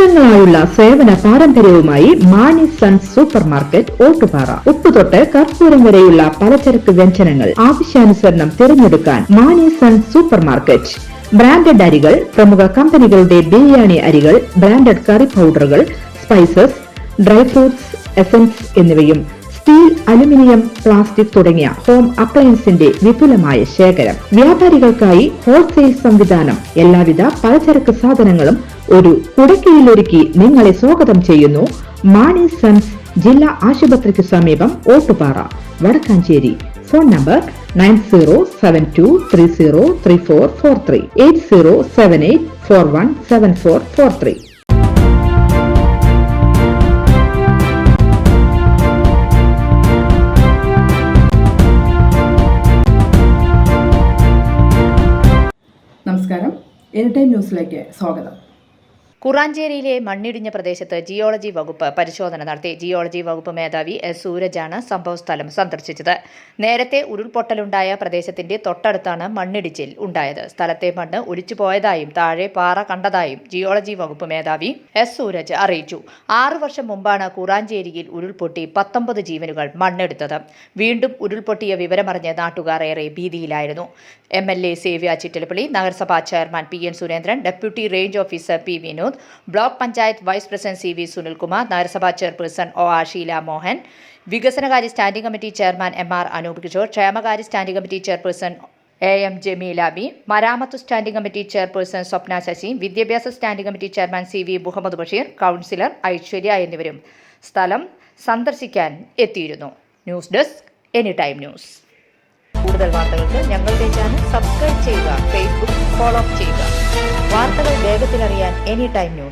വർഷങ്ങളായുള്ള സേവന പാരമ്പര്യവുമായി Mani Sons Super Market Ottupara. ഉപ്പുതൊട്ട് കർപ്പൂരം വരെയുള്ള പലചരക്ക് വ്യഞ്ജനങ്ങൾ ആവശ്യാനുസരണം തിരഞ്ഞെടുക്കാൻ Mani Sons Super Market. Branded അരികൾ, പ്രമുഖ കമ്പനികളുടെ ബിരിയാണി അരികൾ, ബ്രാൻഡഡ് കറി പൗഡറുകൾ, സ്പൈസസ്, ഡ്രൈ ഫ്രൂട്ട്സ്, എസൻസ് എന്നിവയും സ്റ്റീൽ, അലുമിനിയം, പ്ലാസ്റ്റിക് തുടങ്ങിയ ഹോം അപ്ലയൻസിന്റെ വിപുലമായ ശേഖരം. വ്യാപാരികൾക്കായി ഹോൾസെയിൽ സംവിധാനം. എല്ലാവിധ പലചരക്ക് സാധനങ്ങളും ഒരു കുടക്കീഴിലൊരുക്കി നിങ്ങളെ സ്വാഗതം ചെയ്യുന്നു. മാണി സൺസ് ജില്ലാ ആശുപത്രിക്ക് സമീപം ഓട്ടുപാറ, വടക്കാഞ്ചേരി. Phone number 9072303443 8078417443. നമസ്കാരം, എനിടൈം ന്യൂസിലേക്ക് സ്വാഗതം. കുറാഞ്ചേരിയിലെ മണ്ണിടിഞ്ഞ പ്രദേശത്ത് ജിയോളജി വകുപ്പ് പരിശോധന നടത്തി. ജിയോളജി വകുപ്പ് മേധാവി എസ് സൂരജാണ് സംഭവസ്ഥലം സന്ദർശിച്ചത്. നേരത്തെ ഉരുൾപൊട്ടലുണ്ടായ പ്രദേശത്തിന്റെ തൊട്ടടുത്താണ് മണ്ണിടിച്ചിൽ ഉണ്ടായത്. സ്ഥലത്തെ മണ്ണ് ഒലിച്ചുപോയതായും താഴെ പാറ കണ്ടതായും ജിയോളജി വകുപ്പ് മേധാവി എസ് സൂരജ് അറിയിച്ചു. 6 വർഷം മുമ്പാണ് കുറാഞ്ചേരിയിൽ ഉരുൾപൊട്ടി 19 ജീവനുകൾ മണ്ണെടുത്തത്. വീണ്ടും ഉരുൾപൊട്ടിയ വിവരമറിഞ്ഞ് നാട്ടുകാർ ഏറെ ഭീതിയിലായിരുന്നു. MLA സേവ്യ ചിറ്റലപ്പള്ളി, നഗരസഭാ chairman PN Surendran, deputy range officer P Vinod, block panchayat vice president CV Sunilkumar, നഗരസഭാ ചെയർപേഴ്സൺ OR ഷീല മോഹൻ, വികസനകാര്യ standing committee chairman MR Anoop Kishore, ക്ഷേമകാര്യ standing committee chairperson AM Jameelabi, മരാമത്ത് standing committee chairperson Swapna Sasi, വിദ്യാഭ്യാസ standing committee chairman CV Muhammad Basheer, councillor Aishwarya എന്നിവരും സ്ഥലം സന്ദർശിക്കാൻ എത്തിയിരുന്നു. News desk anytime news. കൂടുതൽ വാർത്തകൾക്ക് ഞങ്ങളുടെ ചാനൽ സബ്സ്ക്രൈബ് ചെയ്യുക, ഫേസ്ബുക്ക് ഫോളോ ചെയ്യുക. വാർത്തകൾ വേഗത്തിലറിയാൻ എനിടൈം ന്യൂസ്